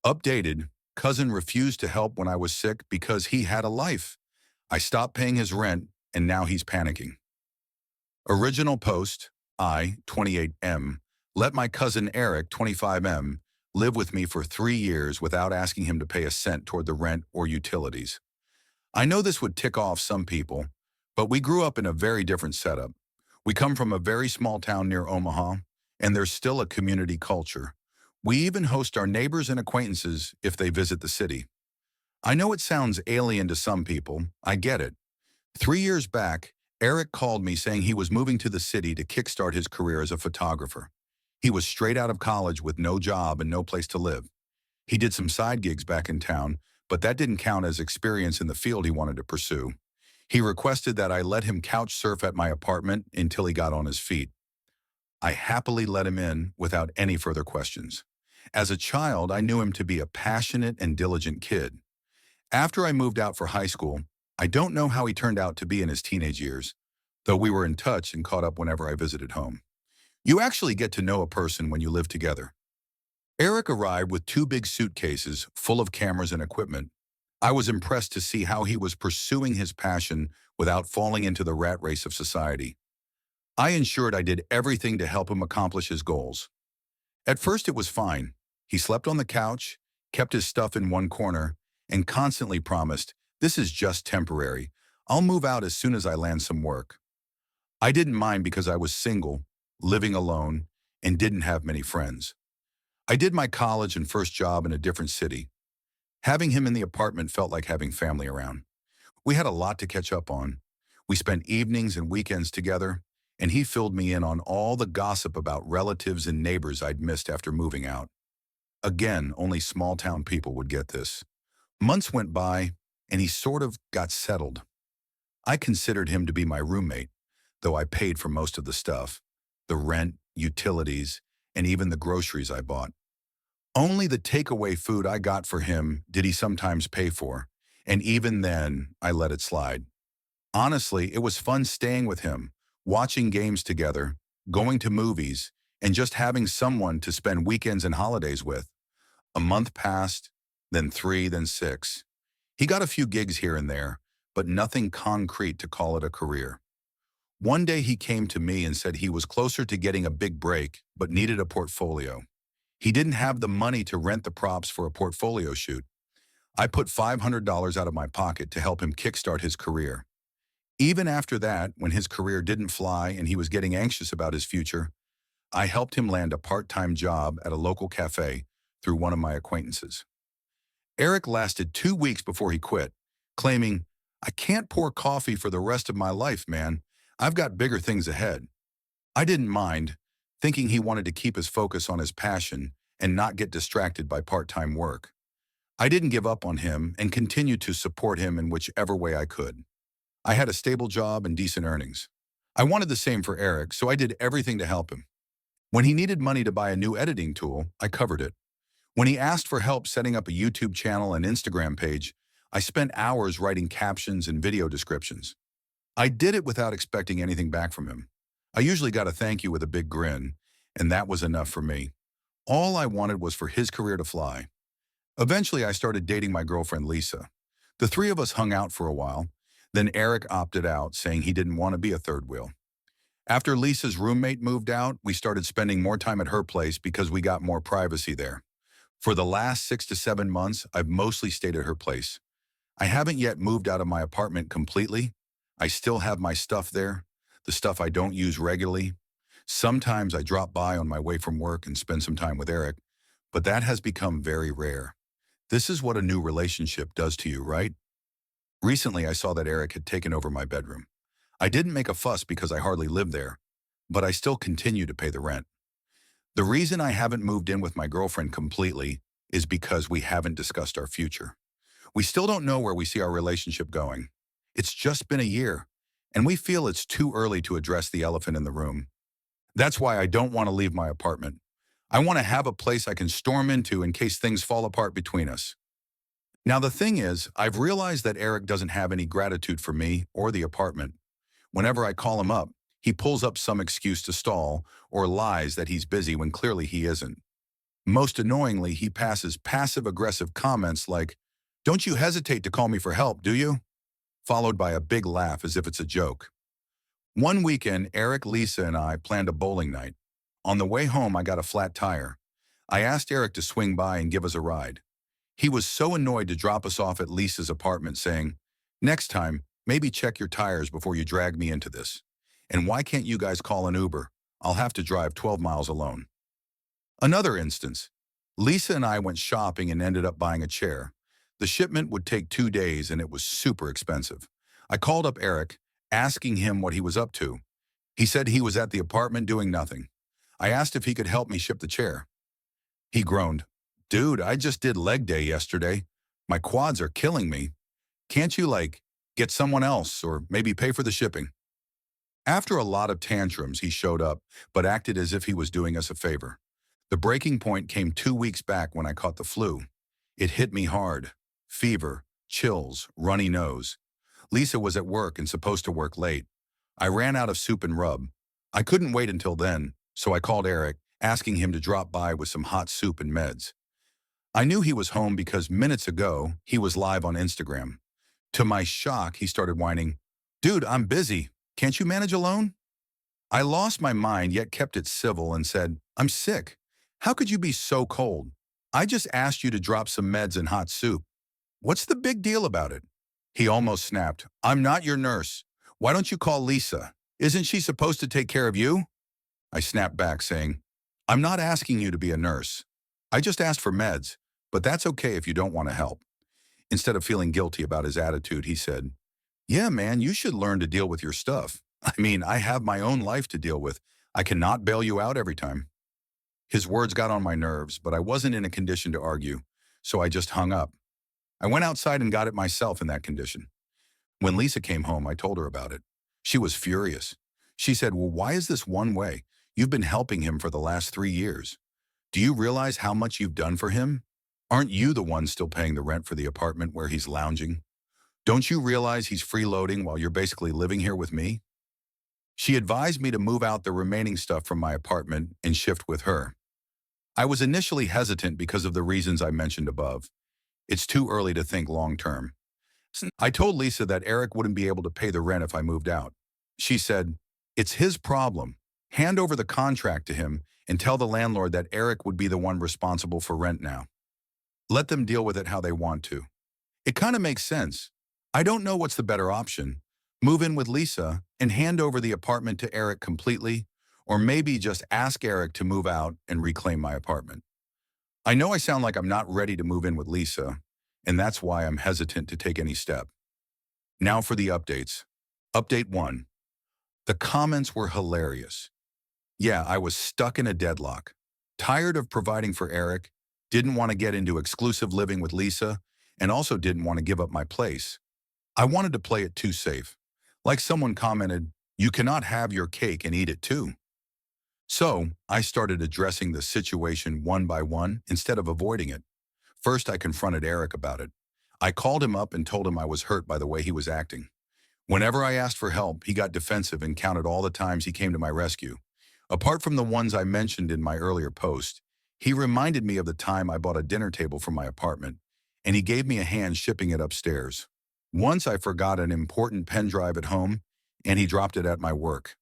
Updated, cousin refused to help when I was sick because he had a life. I stopped paying his rent, and now he's panicking. Original post, I, 28M, let my cousin Eric, 25M, live with me for 3 years without asking him to pay a cent toward the rent or utilities. I know this would tick off some people, but we grew up in a very different setup. We come from a very small town near Omaha, and there's still a community culture. We even host our neighbors and acquaintances if they visit the city. I know it sounds alien to some people. I get it. 3 years back, Eric called me saying he was moving to the city to kickstart his career as a photographer. He was straight out of college with no job and no place to live. He did some side gigs back in town, but that didn't count as experience in the field he wanted to pursue. He requested that I let him couch surf at my apartment until he got on his feet. I happily let him in without any further questions. As a child, I knew him to be a passionate and diligent kid. After I moved out for high school, I don't know how he turned out to be in his teenage years, though we were in touch and caught up whenever I visited home. You actually get to know a person when you live together. Eric arrived with two big suitcases full of cameras and equipment. I was impressed to see how he was pursuing his passion without falling into the rat race of society. I ensured I did everything to help him accomplish his goals. At first it was fine. He slept on the couch, kept his stuff in one corner, and constantly promised, "This is just temporary. I'll move out as soon as I land some work." I didn't mind because I was single, living alone, and didn't have many friends. I did my college and first job in a different city. Having him in the apartment felt like having family around. We had a lot to catch up on. We spent evenings and weekends together, and he filled me in on all the gossip about relatives and neighbors I'd missed after moving out. Again, only small-town people would get this. Months went by, and he sort of got settled. I considered him to be my roommate, though I paid for most of the stuff, the rent, utilities, and even the groceries I bought. Only the takeaway food I got for him did he sometimes pay for, and even then, I let it slide. Honestly, it was fun staying with him, watching games together, going to movies, and just having someone to spend weekends and holidays with. A month passed, then 3, then 6. He got a few gigs here and there, but nothing concrete to call it a career. One day he came to me and said he was closer to getting a big break, but needed a portfolio. He didn't have the money to rent the props for a portfolio shoot. I put $500 out of my pocket to help him kickstart his career. Even after that, when his career didn't fly and he was getting anxious about his future, I helped him land a part-time job at a local cafe through one of my acquaintances. Eric lasted 2 weeks before he quit, claiming, "I can't pour coffee for the rest of my life, man. I've got bigger things ahead." I didn't mind, thinking he wanted to keep his focus on his passion and not get distracted by part-time work. I didn't give up on him and continued to support him in whichever way I could. I had a stable job and decent earnings. I wanted the same for Eric, so I did everything to help him. When he needed money to buy a new editing tool, I covered it. When he asked for help setting up a YouTube channel and Instagram page, I spent hours writing captions and video descriptions. I did it without expecting anything back from him. I usually got a thank you with a big grin, and that was enough for me. All I wanted was for his career to fly. Eventually, I started dating my girlfriend, Lisa. The three of us hung out for a while. Then Eric opted out, saying he didn't want to be a third wheel. After Lisa's roommate moved out, we started spending more time at her place because we got more privacy there. For the last 6 to 7 months, I've mostly stayed at her place. I haven't yet moved out of my apartment completely. I still have my stuff there, the stuff I don't use regularly. Sometimes I drop by on my way from work and spend some time with Eric, but that has become very rare. This is what a new relationship does to you, right? Recently, I saw that Eric had taken over my bedroom. I didn't make a fuss because I hardly live there, but I still continue to pay the rent. The reason I haven't moved in with my girlfriend completely is because we haven't discussed our future. We still don't know where we see our relationship going. It's just been a year, and we feel it's too early to address the elephant in the room. That's why I don't want to leave my apartment. I want to have a place I can storm into in case things fall apart between us. Now the thing is, I've realized that Eric doesn't have any gratitude for me or the apartment. Whenever I call him up, he pulls up some excuse to stall or lies that he's busy when clearly he isn't. Most annoyingly, he passes passive-aggressive comments like, "Don't you hesitate to call me for help, do you?" Followed by a big laugh as if it's a joke. One weekend, Eric, Lisa, and I planned a bowling night. On the way home, I got a flat tire. I asked Eric to swing by and give us a ride. He was so annoyed to drop us off at Lisa's apartment, saying, "Next time, maybe check your tires before you drag me into this. And why can't you guys call an Uber? I'll have to drive 12 miles alone." Another instance, Lisa and I went shopping and ended up buying a chair. The shipment would take 2 days and it was super expensive. I called up Eric, asking him what he was up to. He said he was at the apartment doing nothing. I asked if he could help me ship the chair. He groaned, "Dude, I just did leg day yesterday. My quads are killing me. Can't you, get someone else or maybe pay for the shipping?" After a lot of tantrums, he showed up, but acted as if he was doing us a favor. The breaking point came 2 weeks back when I caught the flu. It hit me hard. Fever, chills, runny nose. Lisa was at work and supposed to work late. I ran out of soup and rub. I couldn't wait until then, so I called Eric, asking him to drop by with some hot soup and meds. I knew he was home because minutes ago, he was live on Instagram. To my shock, he started whining, "Dude, I'm busy. Can't you manage alone?" I lost my mind yet kept it civil and said, "I'm sick. How could you be so cold? I just asked you to drop some meds and hot soup. What's the big deal about it?" He almost snapped, "I'm not your nurse. Why don't you call Lisa? Isn't she supposed to take care of you?" I snapped back saying, "I'm not asking you to be a nurse. I just asked for meds, but that's okay if you don't want to help." Instead of feeling guilty about his attitude, he said, "Yeah, man, you should learn to deal with your stuff. I mean, I have my own life to deal with. I cannot bail you out every time." His words got on my nerves, but I wasn't in a condition to argue, so I just hung up. I went outside and got it myself in that condition. When Lisa came home, I told her about it. She was furious. She said, "Well, why is this one way? You've been helping him for the last 3 years. Do you realize how much you've done for him? Aren't you the one still paying the rent for the apartment where he's lounging? Don't you realize he's freeloading while you're basically living here with me?" She advised me to move out the remaining stuff from my apartment and shift with her. I was initially hesitant because of the reasons I mentioned above. It's too early to think long term. I told Lisa that Eric wouldn't be able to pay the rent if I moved out. She said, "It's his problem. Hand over the contract to him and tell the landlord that Eric would be the one responsible for rent now. Let them deal with it how they want to." It kind of makes sense. I don't know what's the better option. Move in with Lisa and hand over the apartment to Eric completely, or maybe just ask Eric to move out and reclaim my apartment. I know I sound like I'm not ready to move in with Lisa, and that's why I'm hesitant to take any step. Now for the updates. Update 1. The comments were hilarious. Yeah, I was stuck in a deadlock. Tired of providing for Eric, didn't want to get into exclusive living with Lisa, and also didn't want to give up my place. I wanted to play it too safe. Like someone commented, "You cannot have your cake and eat it too." So, I started addressing the situation one by one instead of avoiding it. First, I confronted Eric about it. I called him up and told him I was hurt by the way he was acting. Whenever I asked for help, he got defensive and counted all the times he came to my rescue. Apart from the ones I mentioned in my earlier post, he reminded me of the time I bought a dinner table for my apartment, and he gave me a hand shipping it upstairs. Once I forgot an important pen drive at home, and he dropped it at my work.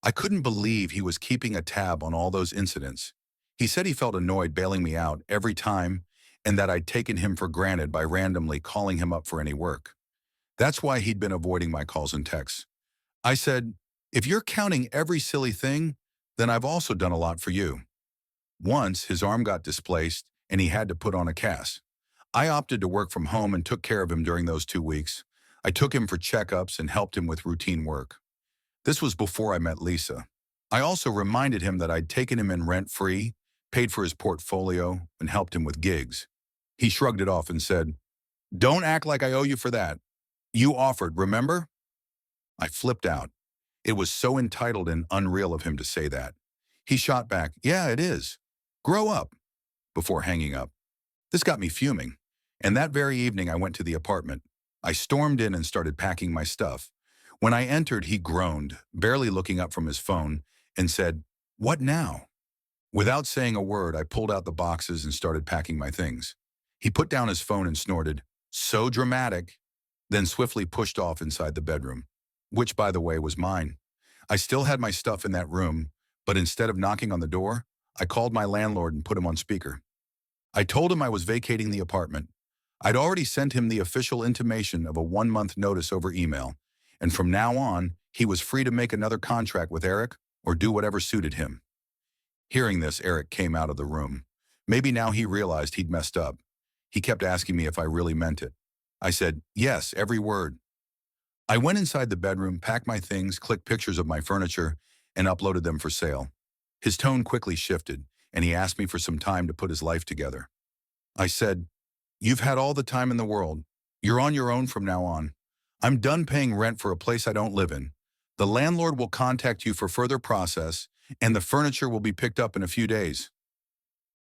I couldn't believe he was keeping a tab on all those incidents. He said he felt annoyed bailing me out every time and that I'd taken him for granted by randomly calling him up for any work. That's why he'd been avoiding my calls and texts. I said, "If you're counting every silly thing, then I've also done a lot for you." Once, his arm got displaced and he had to put on a cast. I opted to work from home and took care of him during those 2 weeks. I took him for checkups and helped him with routine work. This was before I met Lisa. I also reminded him that I'd taken him in rent-free, paid for his portfolio, and helped him with gigs. He shrugged it off and said, "Don't act like I owe you for that. You offered, remember?" I flipped out. It was so entitled and unreal of him to say that. He shot back, "Yeah, it is. Grow up," before hanging up. This got me fuming, and that very evening I went to the apartment. I stormed in and started packing my stuff. When I entered, he groaned, barely looking up from his phone, and said, "What now?" Without saying a word, I pulled out the boxes and started packing my things. He put down his phone and snorted, "So dramatic," then swiftly pushed off inside the bedroom, which, by the way, was mine. I still had my stuff in that room, but instead of knocking on the door, I called my landlord and put him on speaker. I told him I was vacating the apartment. I'd already sent him the official intimation of a 1-month notice over email, and from now on, he was free to make another contract with Eric or do whatever suited him. Hearing this, Eric came out of the room. Maybe now he realized he'd messed up. He kept asking me if I really meant it. I said, yes, every word. I went inside the bedroom, packed my things, clicked pictures of my furniture, and uploaded them for sale. His tone quickly shifted, and he asked me for some time to put his life together. I said, you've had all the time in the world. You're on your own from now on. I'm done paying rent for a place I don't live in. The landlord will contact you for further process, and the furniture will be picked up in a few days.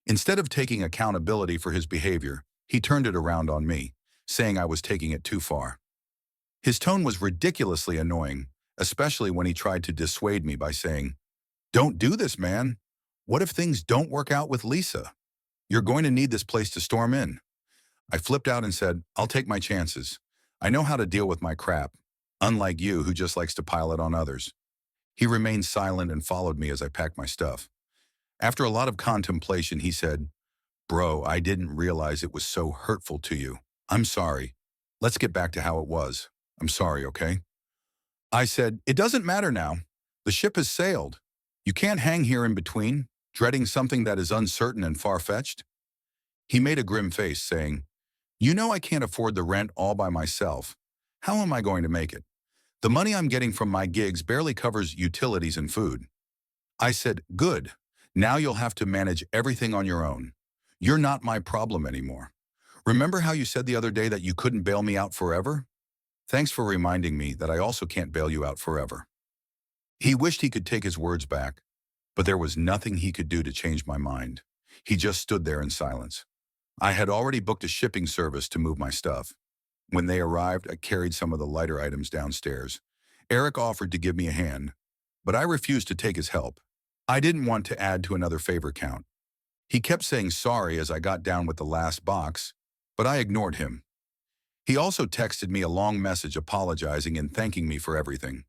Instead of taking accountability for his behavior, he turned it around on me, saying I was taking it too far. His tone was ridiculously annoying, especially when he tried to dissuade me by saying, don't do this, man. What if things don't work out with Lisa? You're going to need this place to storm in. I flipped out and said, I'll take my chances. I know how to deal with my crap, unlike you who just likes to pile it on others. He remained silent and followed me as I packed my stuff. After a lot of contemplation, he said, bro, I didn't realize it was so hurtful to you. I'm sorry. Let's get back to how it was. I'm sorry, okay? I said, it doesn't matter now. The ship has sailed. You can't hang here in between, dreading something that is uncertain and far-fetched. He made a grim face, saying, you know I can't afford the rent all by myself. How am I going to make it? The money I'm getting from my gigs barely covers utilities and food. I said, good. Now you'll have to manage everything on your own. You're not my problem anymore. Remember how you said the other day that you couldn't bail me out forever? Thanks for reminding me that I also can't bail you out forever. He wished he could take his words back, but there was nothing he could do to change my mind. He just stood there in silence. I had already booked a shipping service to move my stuff. When they arrived, I carried some of the lighter items downstairs. Eric offered to give me a hand, but I refused to take his help. I didn't want to add to another favor count. He kept saying sorry as I got down with the last box, but I ignored him. He also texted me a long message apologizing and thanking me for everything.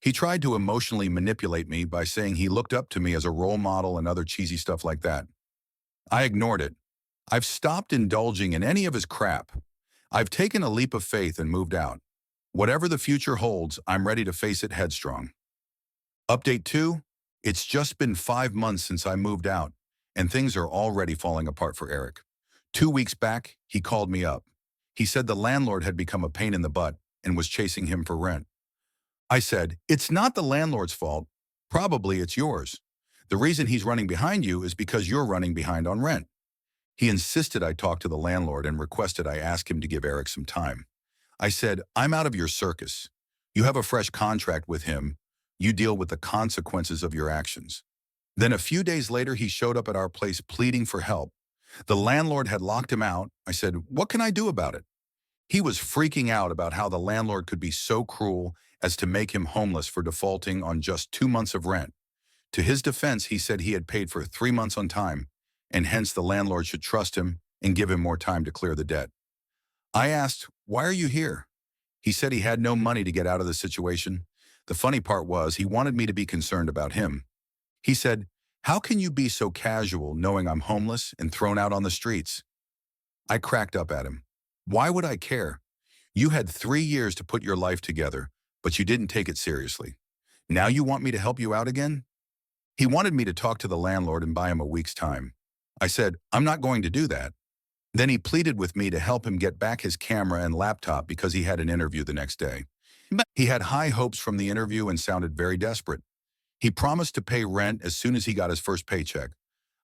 He tried to emotionally manipulate me by saying he looked up to me as a role model and other cheesy stuff like that. I ignored it. I've stopped indulging in any of his crap. I've taken a leap of faith and moved out. Whatever the future holds, I'm ready to face it headstrong. Update 2. It's just been 5 months since I moved out, and things are already falling apart for Eric. 2 weeks back, he called me up. He said the landlord had become a pain in the butt and was chasing him for rent. I said, it's not the landlord's fault. Probably it's yours. The reason he's running behind you is because you're running behind on rent. He insisted I talk to the landlord and requested I ask him to give Eric some time. I said, I'm out of your circus. You have a fresh contract with him. You deal with the consequences of your actions. Then a few days later, he showed up at our place pleading for help. The landlord had locked him out. I said, what can I do about it? He was freaking out about how the landlord could be so cruel as to make him homeless for defaulting on just 2 months of rent. To his defense, he said he had paid for 3 months on time, and hence the landlord should trust him and give him more time to clear the debt. I asked, why are you here? He said he had no money to get out of the situation. The funny part was he wanted me to be concerned about him. He said, how can you be so casual knowing I'm homeless and thrown out on the streets? I cracked up at him. Why would I care? You had 3 years to put your life together, but you didn't take it seriously. Now you want me to help you out again? He wanted me to talk to the landlord and buy him a week's time. I said, I'm not going to do that. Then he pleaded with me to help him get back his camera and laptop because he had an interview the next day. He had high hopes from the interview and sounded very desperate. He promised to pay rent as soon as he got his first paycheck.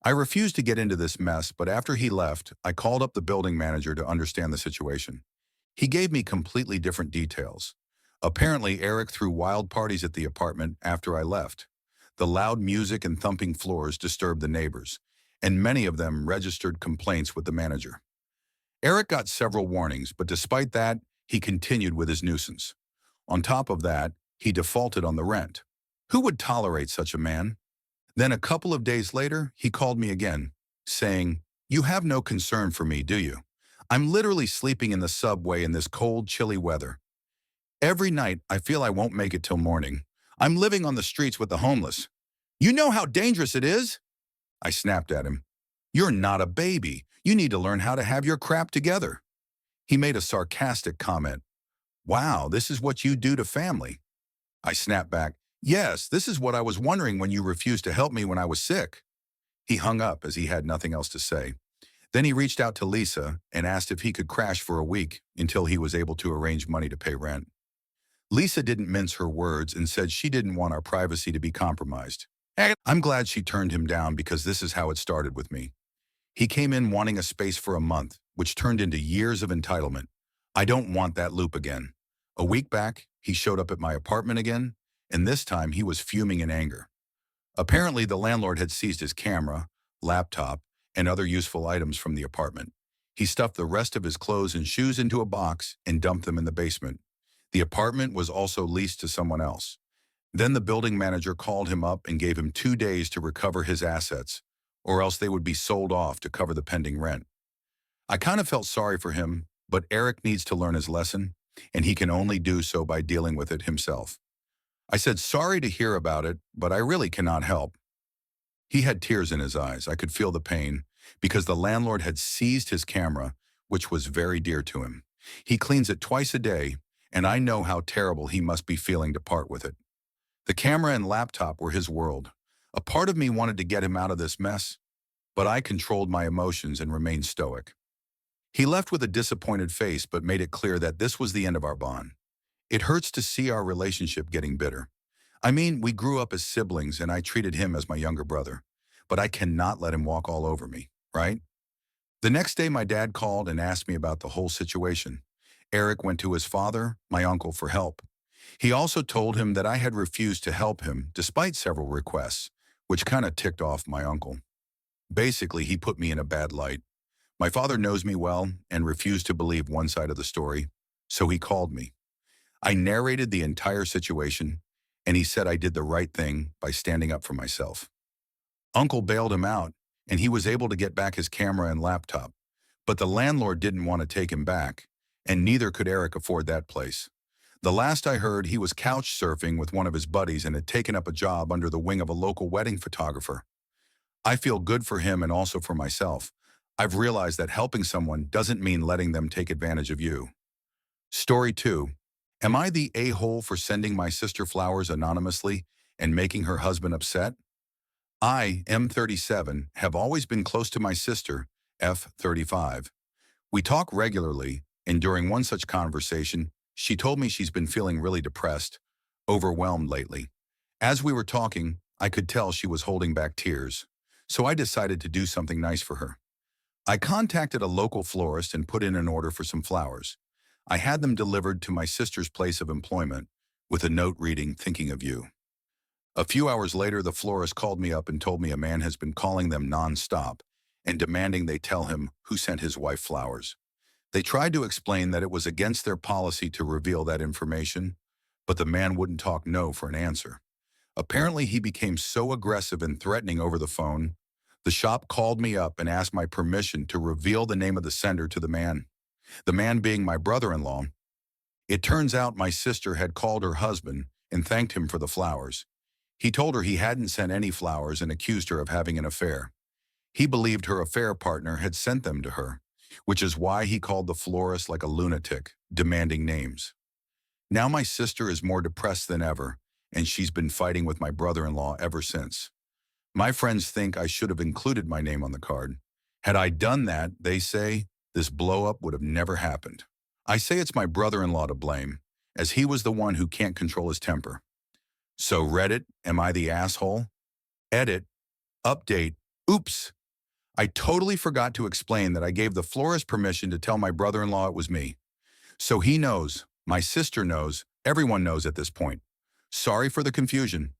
I refused to get into this mess, but after he left, I called up the building manager to understand the situation. He gave me completely different details. Apparently, Eric threw wild parties at the apartment after I left. The loud music and thumping floors disturbed the neighbors, and many of them registered complaints with the manager. Eric got several warnings, but despite that, he continued with his nuisance. On top of that, he defaulted on the rent. Who would tolerate such a man? Then a couple of days later, he called me again, saying, "You have no concern for me, do you? I'm literally sleeping in the subway in this cold, chilly weather. Every night, I feel I won't make it till morning. I'm living on the streets with the homeless. You know how dangerous it is?" I snapped at him. "You're not a baby. You need to learn how to have your crap together." He made a sarcastic comment. "Wow, this is what you do to family." I snapped back, "Yes, this is what I was wondering when you refused to help me when I was sick." He hung up as he had nothing else to say. Then he reached out to Lisa and asked if he could crash for a week until he was able to arrange money to pay rent. Lisa didn't mince her words and said she didn't want our privacy to be compromised. I'm glad she turned him down because this is how it started with me. He came in wanting a space for a month, which turned into years of entitlement. I don't want that loop again. A week back, he showed up at my apartment again, and this time he was fuming in anger. Apparently, the landlord had seized his camera, laptop, and other useful items from the apartment. He stuffed the rest of his clothes and shoes into a box and dumped them in the basement. The apartment was also leased to someone else. Then the building manager called him up and gave him 2 days to recover his assets, or else they would be sold off to cover the pending rent. I kind of felt sorry for him, but Eric needs to learn his lesson, and he can only do so by dealing with it himself. I said sorry to hear about it, but I really cannot help. He had tears in his eyes. I could feel the pain, because the landlord had seized his camera, which was very dear to him. He cleans it twice a day, and I know how terrible he must be feeling to part with it. The camera and laptop were his world. A part of me wanted to get him out of this mess, but I controlled my emotions and remained stoic. He left with a disappointed face but made it clear that this was the end of our bond. It hurts to see our relationship getting bitter. I mean, we grew up as siblings and I treated him as my younger brother, but I cannot let him walk all over me, right? The next day, my dad called and asked me about the whole situation. Eric went to his father, my uncle, for help. He also told him that I had refused to help him despite several requests, which kind of ticked off my uncle. Basically, he put me in a bad light. My father knows me well and refused to believe one side of the story, so he called me. I narrated the entire situation, and he said I did the right thing by standing up for myself. Uncle bailed him out, and he was able to get back his camera and laptop, but the landlord didn't want to take him back, and neither could Eric afford that place. The last I heard, he was couch surfing with one of his buddies and had taken up a job under the wing of a local wedding photographer. I feel good for him and also for myself. I've realized that helping someone doesn't mean letting them take advantage of you. Story 2. Am I the a-hole for sending my sister flowers anonymously and making her husband upset? I, M37, have always been close to my sister, F35. We talk regularly, and during one such conversation, she told me she's been feeling really depressed, overwhelmed lately. As we were talking, I could tell she was holding back tears, so I decided to do something nice for her. I contacted a local florist and put in an order for some flowers. I had them delivered to my sister's place of employment, with a note reading, "Thinking of you." A few hours later, the florist called me up and told me a man has been calling them non-stop and demanding they tell him who sent his wife flowers. They tried to explain that it was against their policy to reveal that information, but the man wouldn't talk no for an answer. Apparently, he became so aggressive and threatening over the phone, the shop called me up and asked my permission to reveal the name of the sender to the man being my brother-in-law. It turns out my sister had called her husband and thanked him for the flowers. He told her he hadn't sent any flowers and accused her of having an affair. He believed her affair partner had sent them to her, which is why he called the florist like a lunatic, demanding names. Now my sister is more depressed than ever, and she's been fighting with my brother-in-law ever since. My friends think I should have included my name on the card. Had I done that, they say, this blow-up would have never happened. I say it's my brother-in-law to blame, as he was the one who can't control his temper. So Reddit, am I the asshole? Edit, update, oops. I totally forgot to explain that I gave the florist permission to tell my brother-in-law it was me. So he knows, my sister knows, everyone knows at this point. Sorry for the confusion.